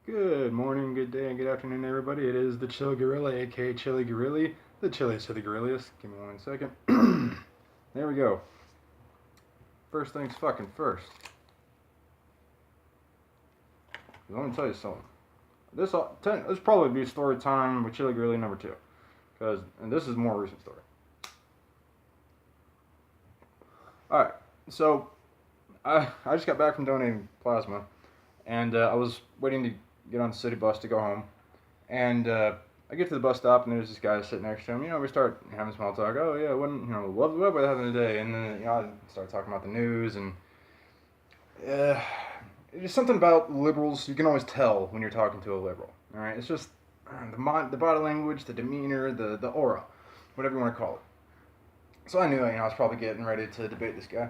Good morning, good day, and good afternoon, everybody. It is the Chill Gorilla, aka Chili Gorilly, the chilliest of the gorillas. Give me 1 second. There we go. First things fucking first. Let me tell you something. This probably be story time with Chili Gorilly number 2, and this is a more recent story. All right, so I just got back from donating plasma, and I was waiting to get on the city bus to go home. And I get to the bus stop, and there's this guy sitting next to him. We start having small talk. Oh yeah, what were they having today? And then I start talking about the news, and it's something about liberals. You can always tell when you're talking to a liberal. All right, it's just the body language, the demeanor, the aura, whatever you want to call it. So I knew I was probably getting ready to debate this guy,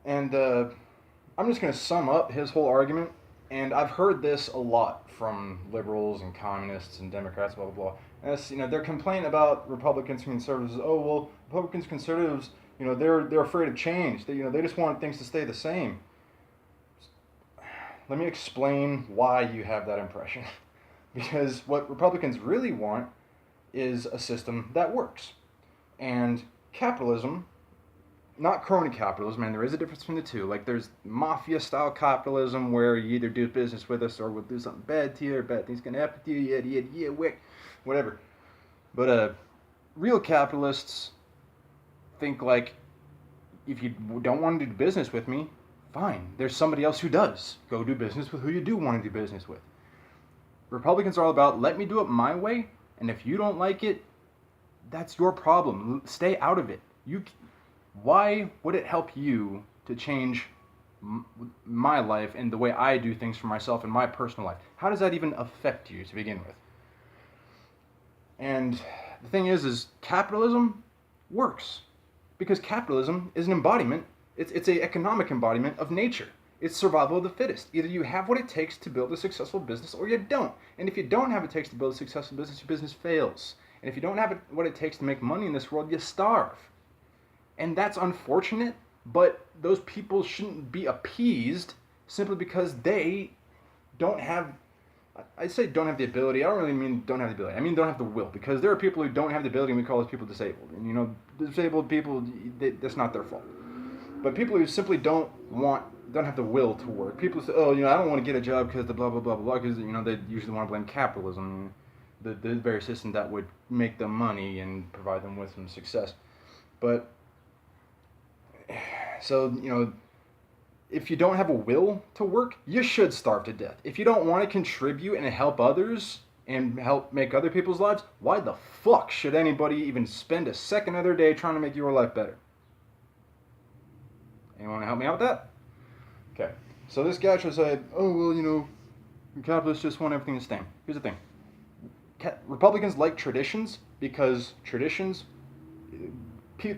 and I'm just going to sum up his whole argument. And I've heard this a lot from liberals and communists and Democrats, blah, blah, blah. And it's, their complaint about Republicans and conservatives is, oh, well, Republicans, conservatives, they're afraid of change. They just want things to stay the same. Let me explain why you have that impression. Because what Republicans really want is a system that works. And capitalism, not crony capitalism, and there is a difference between the two. Like, there's mafia-style capitalism where you either do business with us or we'll do something bad to you or bad things gonna happen to you, yeah, wick, whatever. But real capitalists think like, if you don't want to do business with me, fine. There's somebody else who does. Go do business with who you do want to do business with. Republicans are all about, let me do it my way, and if you don't like it, that's your problem. Stay out of it. Why would it help you to change my life and the way I do things for myself in my personal life? How does that even affect you to begin with? And the thing is capitalism works because capitalism is an embodiment. It's an economic embodiment of nature. It's survival of the fittest. Either you have what it takes to build a successful business or you don't. And if you don't have what it takes to build a successful business, your business fails. And if you don't have what it takes to make money in this world, you starve. And that's unfortunate, but those people shouldn't be appeased simply because they don't have, I say don't have the ability. I don't really mean don't have the ability. I mean don't have the will, because there are people who don't have the ability and we call those people disabled. And disabled people, that's not their fault. But people who simply don't have the will to work. People say, oh, I don't want to get a job because the blah, blah, blah, blah, because, they usually want to blame capitalism, the very system that would make them money and provide them with some success. But so, if you don't have a will to work, you should starve to death. If you don't want to contribute and help others and help make other people's lives, why the fuck should anybody even spend a second of their day trying to make your life better? Anyone want to help me out with that? Okay. So this guy tries to say, oh, well, capitalists just want everything the same. Here's the thing. Republicans like traditions because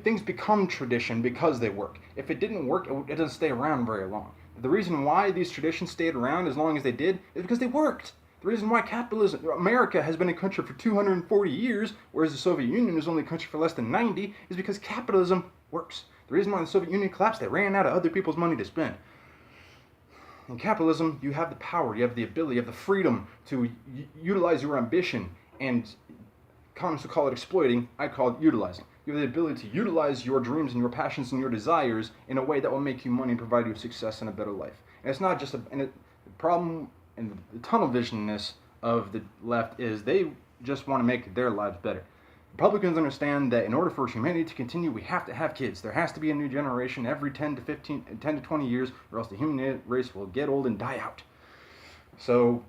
things become tradition because they work. If it didn't work, it doesn't stay around very long. The reason why these traditions stayed around as long as they did is because they worked. The reason why America has been a country for 240 years, whereas the Soviet Union was only a country for less than 90, is because capitalism works. The reason why the Soviet Union collapsed, they ran out of other people's money to spend. In capitalism, you have the power, you have the ability, you have the freedom to utilize your ambition, and communists will call it exploiting, I call it utilizing. You have the ability to utilize your dreams and your passions and your desires in a way that will make you money and provide you success and a better life. And it's not just the problem and the tunnel visionness of the left is they just want to make their lives better. Republicans understand that in order for humanity to continue, we have to have kids. There has to be a new generation every 10 to 20 years, or else the human race will get old and die out. So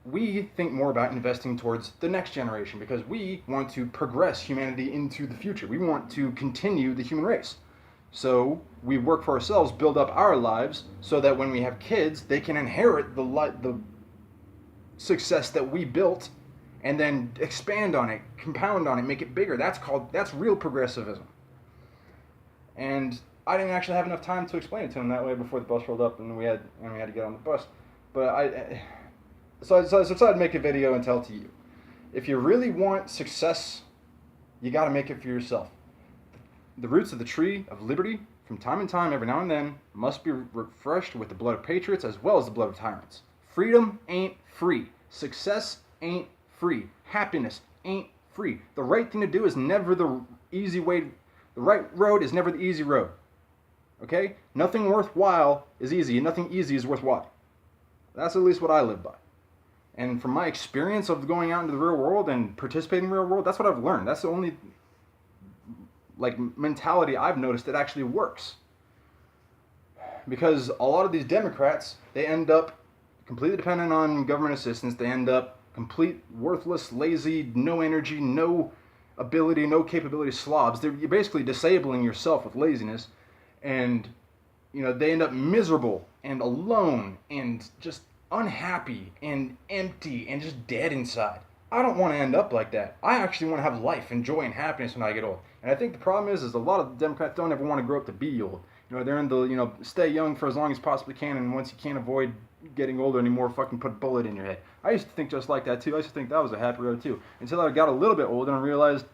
we think more about investing towards the next generation because we want to progress humanity into the future. We want to continue the human race. So we work for ourselves, build up our lives, so that when we have kids, they can inherit the success that we built and then expand on it, compound on it, make it bigger. That's real progressivism. And I didn't actually have enough time to explain it to him that way before the bus rolled up and we had to get on the bus. But So I decided to make a video and tell it to you. If you really want success, you got to make it for yourself. The roots of the tree of liberty, from time to time, every now and then, must be refreshed with the blood of patriots as well as the blood of tyrants. Freedom ain't free. Success ain't free. Happiness ain't free. The right thing to do is never the easy way. The right road is never the easy road. Okay? Nothing worthwhile is easy, and nothing easy is worthwhile. That's at least what I live by. And from my experience of going out into the real world and participating in the real world, that's what I've learned. That's the only mentality I've noticed that actually works. Because a lot of these Democrats, they end up completely dependent on government assistance. They end up complete worthless, lazy, no energy, no ability, no capability slobs. You're basically disabling yourself with laziness, and they end up miserable and alone and just unhappy and empty and just dead inside. I don't want to end up like that. I actually want to have life and joy and happiness when I get old. And I think the problem is a lot of Democrats don't ever want to grow up to be old. They're in the, stay young for as long as possibly can, and once you can't avoid getting older anymore, fucking put a bullet in your head. I used to think just like that too. I used to think that was a happy road too. Until I got a little bit older and realized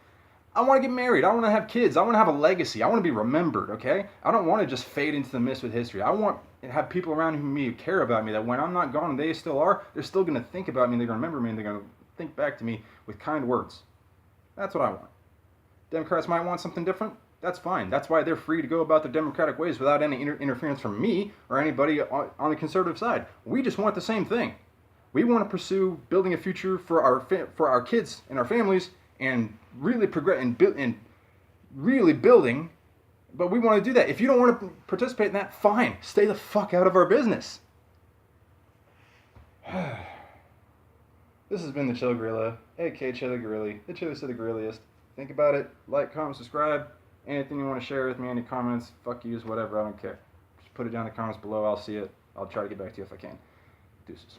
I want to get married. I want to have kids. I want to have a legacy. I want to be remembered, okay? I don't want to just fade into the mist with history. I want to have people around me who care about me, that when I'm not gone and they still are, they're still going to think about me, and they're going to remember me, and they're going to think back to me with kind words. That's what I want. Democrats might want something different. That's fine. That's why they're free to go about their democratic ways without any interference from me or anybody on the conservative side. We just want the same thing. We want to pursue building a future for our kids and our families, and really progress and really building. But we want to do that. If you don't want to participate in that, fine. Stay the fuck out of our business. This has been the Chill Gorilla, aka Chilly Gorilly, the chillest of the gorilliest. Think about it. Like, comment, subscribe. Anything you want to share with me, any comments, fuck yous, whatever, I don't care. Just put it down in the comments below. I'll see it. I'll try to get back to you if I can. Deuces.